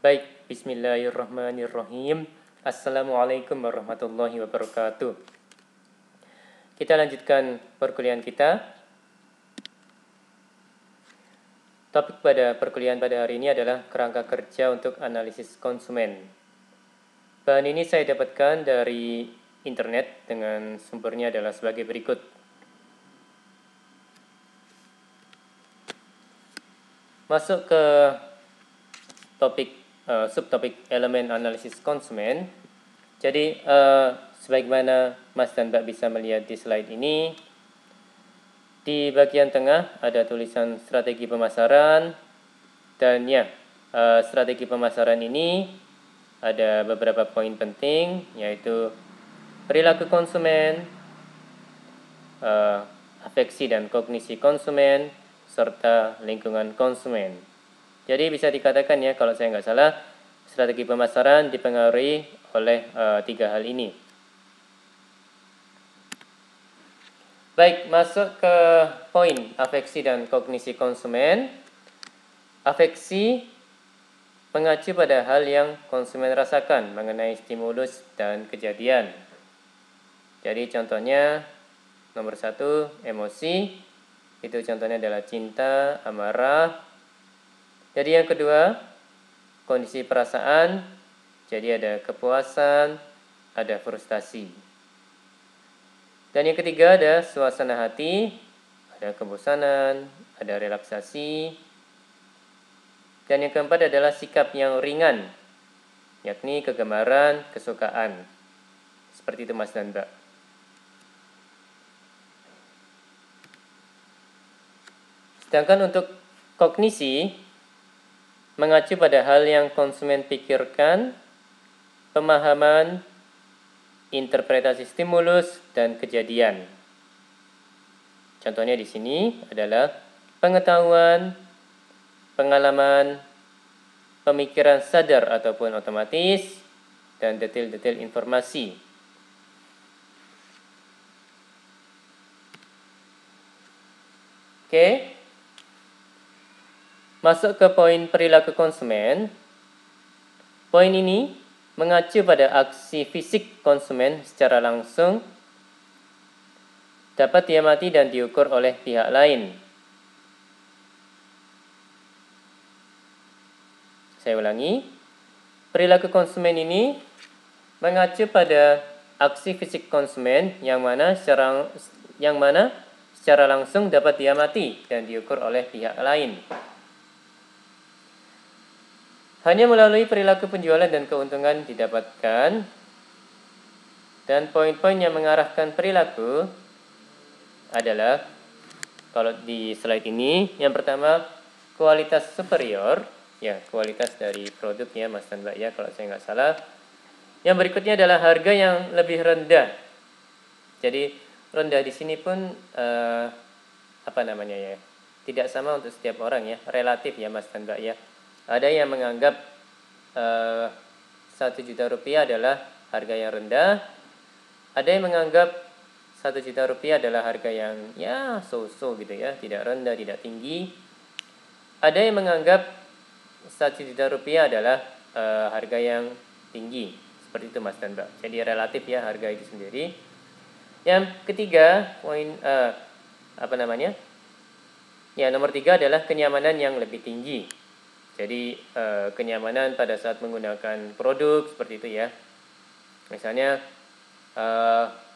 Baik, bismillahirrahmanirrahim. Assalamualaikum warahmatullahi wabarakatuh. Kita lanjutkan perkuliahan kita. Topik pada perkuliahan pada hari ini adalah kerangka kerja untuk analisis konsumen. Bahan ini saya dapatkan dari internet dengan sumbernya adalah sebagai berikut. Masuk ke topik subtopik elemen analisis konsumen. Jadi sebagaimana Mas dan Mbak bisa melihat di slide ini, di bagian tengah ada tulisan strategi pemasaran, dan ya, strategi pemasaran ini ada beberapa poin penting, yaitu perilaku konsumen, afeksi dan kognisi konsumen, serta lingkungan konsumen. Jadi bisa dikatakan ya, kalau saya nggak salah, strategi pemasaran dipengaruhi oleh tiga hal ini. Baik, masuk ke poin afeksi dan kognisi konsumen. Afeksi mengacu pada hal yang konsumen rasakan mengenai stimulus dan kejadian. Jadi contohnya nomor 1, emosi. Itu contohnya adalah cinta, amarah. Jadi yang kedua, kondisi perasaan. Jadi ada kepuasan, ada frustasi. Dan yang ketiga ada suasana hati, ada kebosanan, ada relaksasi. Dan yang keempat adalah sikap yang ringan, yakni kegemaran, kesukaan. Seperti itu Mas dan Mbak. Sedangkan untuk kognisi, mengacu pada hal yang konsumen pikirkan, pemahaman, interpretasi stimulus, dan kejadian. Contohnya di sini adalah pengetahuan, pengalaman, pemikiran sadar ataupun otomatis, dan detail-detail informasi. Oke. Masuk ke poin perilaku konsumen. Poin ini mengacu pada aksi fisik konsumen secara langsung, dapat diamati dan diukur oleh pihak lain. Saya ulangi, perilaku konsumen ini mengacu pada aksi fisik konsumen yang mana secara langsung dapat diamati dan diukur oleh pihak lain. Hanya melalui perilaku penjualan dan keuntungan didapatkan. Dan poin-poin yang mengarahkan perilaku adalah, kalau di slide ini, yang pertama kualitas superior, ya kualitas dari produknya Mas dan Mbak ya, kalau saya nggak salah. Yang berikutnya adalah harga yang lebih rendah. Jadi rendah di sini pun tidak sama untuk setiap orang ya, relatif ya Mas dan Mbak ya. Ada yang menganggap 1 juta rupiah adalah harga yang rendah. Ada yang menganggap 1 juta rupiah adalah harga yang ya so-so gitu ya, tidak rendah, tidak tinggi. Ada yang menganggap 1 juta rupiah adalah harga yang tinggi. Seperti itu Mas dan Mbak. Jadi relatif ya harga itu sendiri. Yang ketiga, poin nomor 3 adalah kenyamanan yang lebih tinggi. Jadi kenyamanan pada saat menggunakan produk seperti itu ya. Misalnya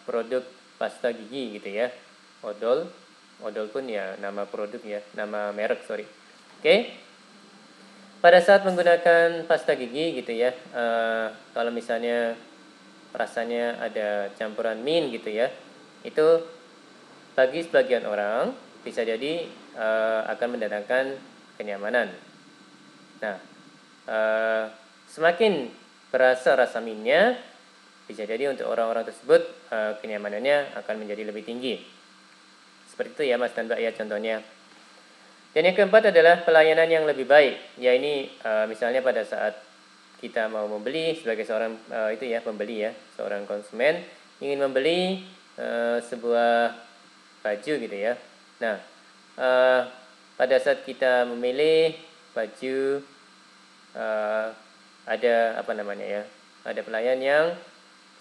produk pasta gigi gitu ya, odol pun ya nama produk ya, nama merek sorry. Oke. Pada saat menggunakan pasta gigi gitu ya, kalau misalnya rasanya ada campuran mint gitu ya, itu bagi sebagian orang bisa jadi akan mendatangkan kenyamanan. Nah, semakin berasa rasa mintnya, bisa jadi untuk orang-orang tersebut kenyamanannya akan menjadi lebih tinggi. Seperti itu ya Mas dan Mbak ya contohnya. Dan yang keempat adalah pelayanan yang lebih baik. Ya ini misalnya pada saat kita mau membeli sebagai seorang pembeli ya, seorang konsumen ingin membeli sebuah baju gitu ya. Nah, pada saat kita memilih baju ada ada pelayan yang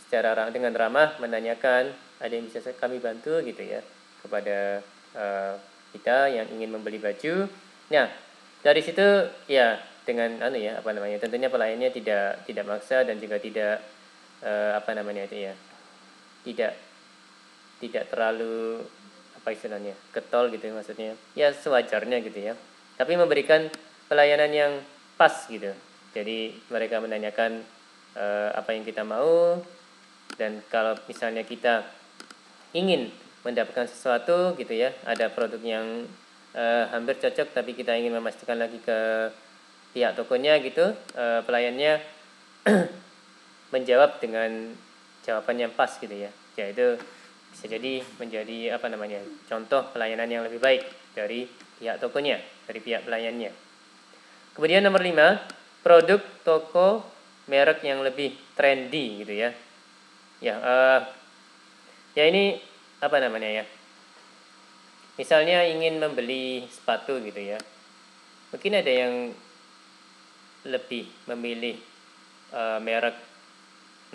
secara dengan ramah menanyakan, ada yang bisa kami bantu gitu ya, kepada kita yang ingin membeli baju. Nah, dari situ ya dengan tentunya pelayannya tidak maksa dan juga tidak tidak tidak terlalu getol gitu maksudnya. Ya sewajarnya gitu ya. Tapi memberikan pelayanan yang pas gitu. Jadi mereka menanyakan apa yang kita mau, dan kalau misalnya kita ingin mendapatkan sesuatu gitu ya, ada produk yang hampir cocok tapi kita ingin memastikan lagi ke pihak tokonya gitu, pelayannya menjawab dengan jawaban yang pas gitu ya. Yaitu bisa jadi menjadi contoh pelayanan yang lebih baik dari pihak tokonya, dari pihak pelayannya. Kemudian nomor 5, produk toko merek yang lebih trendy gitu ya. Ya ini misalnya ingin membeli sepatu gitu ya. Mungkin ada yang lebih memilih merek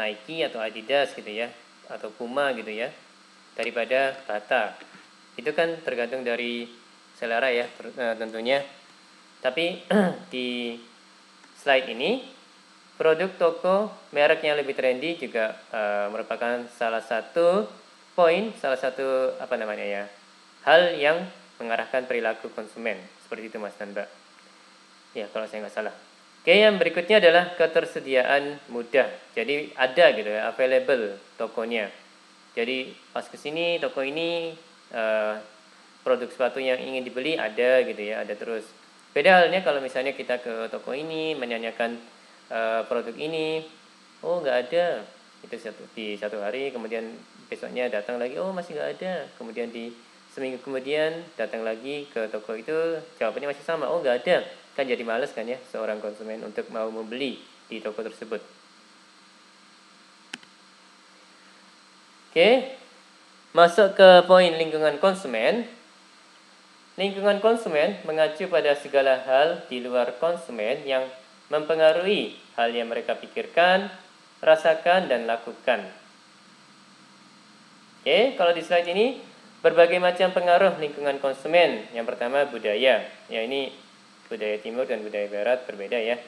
Nike atau Adidas gitu ya, atau Puma gitu ya, daripada Bata. Itu kan tergantung dari selera ya tentunya. Tapi di slide ini, produk toko merek yang lebih trendy juga merupakan salah satu hal yang mengarahkan perilaku konsumen. Seperti itu Mas dan Mbak. Ya, kalau saya nggak salah. Oke, yang berikutnya adalah ketersediaan mudah. Jadi ada gitu ya, available tokonya. Jadi pas kesini toko ini produk sepatu yang ingin dibeli ada gitu ya, ada terus. Beda halnya kalau misalnya kita ke toko ini menanyakan produk ini, oh nggak ada, itu di satu hari, kemudian besoknya datang lagi, oh masih nggak ada, kemudian di seminggu kemudian datang lagi ke toko itu, jawabannya masih sama, oh nggak ada, kan jadi males kan ya seorang konsumen untuk mau membeli di toko tersebut. Oke, masuk ke poin lingkungan konsumen. Lingkungan konsumen mengacu pada segala hal di luar konsumen yang mempengaruhi hal yang mereka pikirkan, rasakan, dan lakukan. Oke, kalau di slide ini, berbagai macam pengaruh lingkungan konsumen. Yang pertama budaya. Ya ini budaya timur dan budaya barat berbeda ya.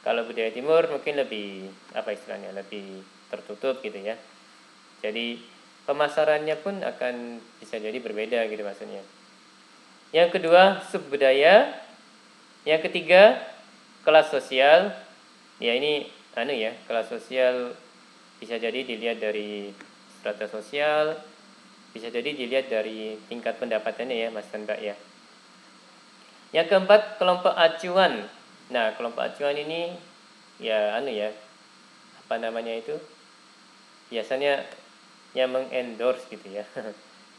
Kalau budaya timur mungkin lebih lebih tertutup gitu ya. Jadi pemasarannya pun akan bisa jadi berbeda gitu maksudnya. Yang kedua, subbudaya. Yang ketiga, kelas sosial. Ya ini kelas sosial bisa jadi dilihat dari strata sosial, bisa jadi dilihat dari tingkat pendapatannya ya Mas dan Mbak ya. Yang keempat, kelompok acuan. Nah, kelompok acuan ini biasanya yang mengendorse gitu ya.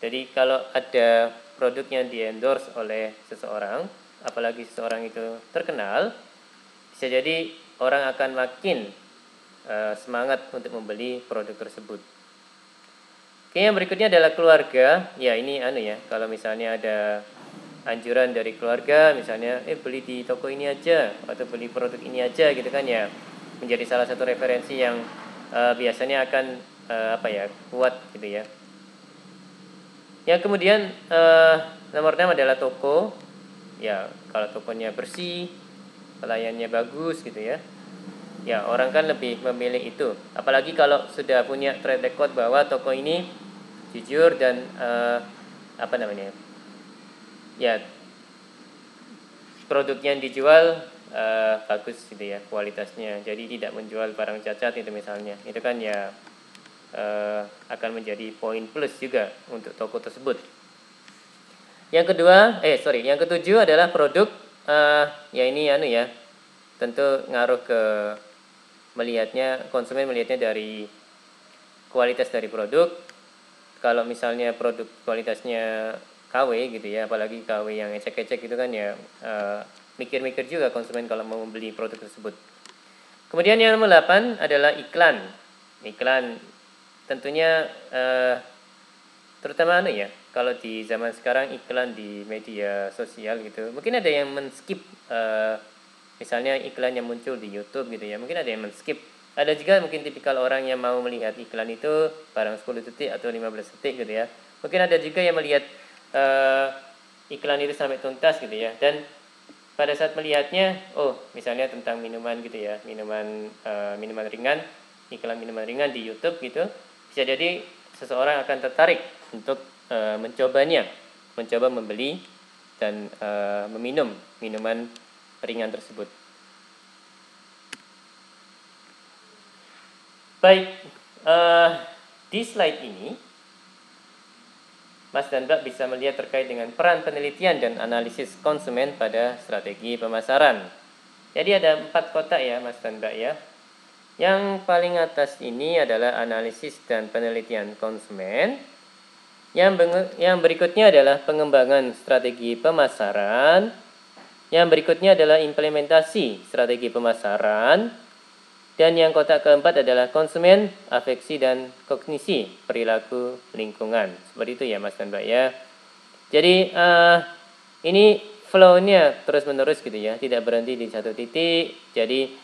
Jadi kalau ada produk yang di-endorse oleh seseorang, apalagi seseorang itu terkenal, bisa jadi orang akan makin semangat untuk membeli produk tersebut. Oke, yang berikutnya adalah keluarga. Ya ini kalau misalnya ada anjuran dari keluarga, misalnya beli di toko ini aja atau beli produk ini aja gitu kan ya, menjadi salah satu referensi yang biasanya akan kuat gitu ya. Yang kemudian nomor 6 adalah toko. Ya, kalau tokonya bersih, pelayannya bagus gitu ya. Ya, orang kan lebih memilih itu. Apalagi kalau sudah punya track record bahwa toko ini jujur dan ya produknya yang dijual bagus gitu ya kualitasnya. Jadi tidak menjual barang cacat itu misalnya. Itu kan ya akan menjadi poin plus juga untuk toko tersebut. Yang ketujuh adalah produk. Tentu ngaruh ke konsumen melihatnya dari kualitas dari produk. Kalau misalnya produk kualitasnya KW gitu ya, apalagi KW yang ecek-ecek gitu kan ya, mikir-mikir juga konsumen kalau mau membeli produk tersebut. Kemudian yang nomor 8 adalah iklan. Iklan tentunya terutama kalau di zaman sekarang iklan di media sosial gitu, mungkin ada yang men-skip Misalnya iklan yang muncul di YouTube gitu ya, mungkin ada yang men-skip. Ada juga mungkin tipikal orang yang mau melihat iklan itu barang 10 detik atau 15 detik gitu ya. Mungkin ada juga yang melihat iklan itu sampai tuntas gitu ya. Dan pada saat melihatnya, oh misalnya tentang minuman gitu ya, minuman ringan, iklan minuman ringan di YouTube gitu, bisa jadi seseorang akan tertarik untuk mencobanya, mencoba membeli dan meminum minuman ringan tersebut. Baik, di slide ini Mas dan Mbak bisa melihat terkait dengan peran penelitian dan analisis konsumen pada strategi pemasaran. Jadi ada 4 kotak ya Mas dan Mbak ya. Yang paling atas ini adalah analisis dan penelitian konsumen. Yang berikutnya adalah pengembangan strategi pemasaran. Yang berikutnya adalah implementasi strategi pemasaran. Dan yang kotak keempat adalah konsumen, afeksi, dan kognisi, perilaku lingkungan. Seperti itu ya Mas dan Mbak ya. Jadi ini flow-nya terus-menerus gitu ya, tidak berhenti di satu titik. Jadi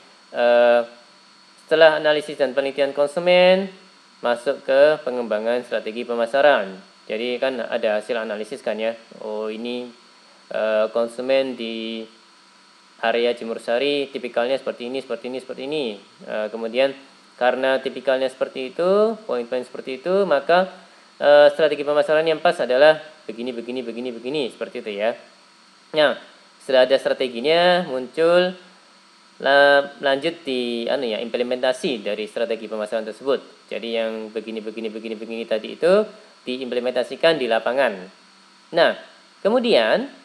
setelah analisis dan penelitian konsumen, masuk ke pengembangan strategi pemasaran. Jadi kan ada hasil analisis kan ya. Oh ini konsumen di area Jimursari tipikalnya seperti ini, seperti ini, seperti ini. Kemudian karena tipikalnya seperti itu, poin-poin seperti itu, maka strategi pemasaran yang pas adalah begini, begini, begini, begini, seperti itu ya. Nah, setelah ada strateginya, muncul lanjut di implementasi dari strategi pemasaran tersebut. Jadi yang begini, begini, begini, begini tadi itu diimplementasikan di lapangan. Nah, kemudian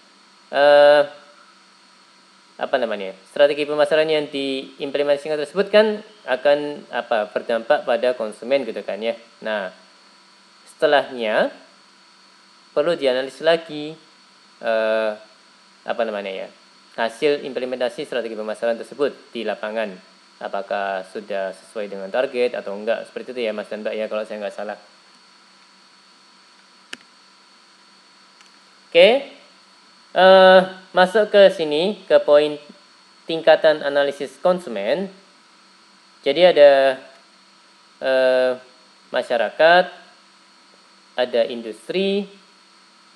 strategi pemasaran yang diimplementasikan tersebut kan akan berdampak pada konsumen gitu kan ya. Nah, setelahnya perlu dianalisis lagi hasil implementasi strategi pemasaran tersebut di lapangan. Apakah sudah sesuai dengan target atau enggak, seperti itu ya Mas dan Mbak ya, kalau saya nggak salah. Oke. Masuk ke sini ke poin tingkatan analisis konsumen. Jadi ada masyarakat, ada industri,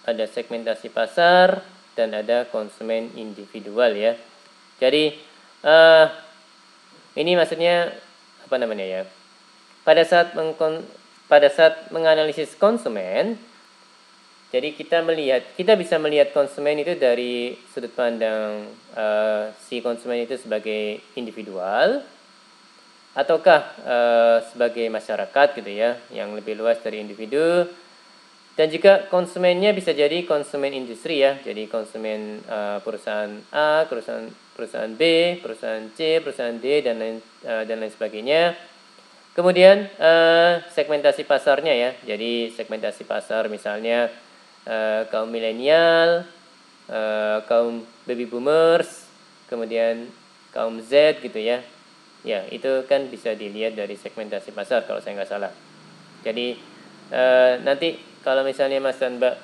ada segmentasi pasar, dan ada konsumen individual ya. Jadi ini maksudnya pada saat menganalisis konsumen, jadi kita bisa melihat konsumen itu dari sudut pandang si konsumen itu sebagai individual ataukah sebagai masyarakat gitu ya, yang lebih luas dari individu. Dan juga konsumennya bisa jadi konsumen industri ya, jadi konsumen perusahaan A, perusahaan B, perusahaan C, perusahaan D, dan lain sebagainya. Kemudian segmentasi pasarnya ya, jadi segmentasi pasar misalnya kaum milenial, kaum baby boomers, kemudian kaum Z gitu ya. Ya, itu kan bisa dilihat dari segmentasi pasar kalau saya nggak salah. Jadi nanti kalau misalnya Mas dan Mbak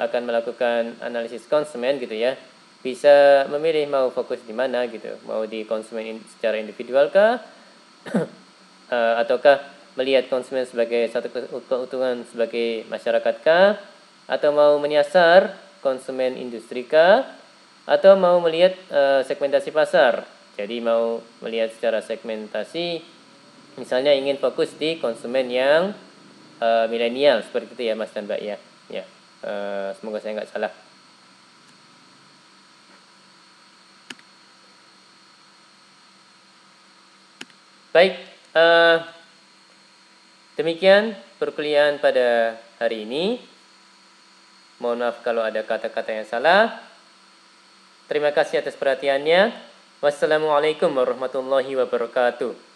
akan melakukan analisis konsumen gitu ya, bisa memilih mau fokus di mana gitu, mau di konsumen secara individual kah, ataukah melihat konsumen sebagai satu keutuhan sebagai masyarakat kah, atau mau menyasar konsumen industri kah, atau mau melihat segmentasi pasar. Jadi mau melihat secara segmentasi, misalnya ingin fokus di konsumen yang milenial, seperti itu ya Mas dan Mbak ya. Ya, semoga saya nggak salah. Baik, demikian perkuliahan pada hari ini. Mohon maaf kalau ada kata-kata yang salah. Terima kasih atas perhatiannya. Wassalamualaikum warahmatullahi wabarakatuh.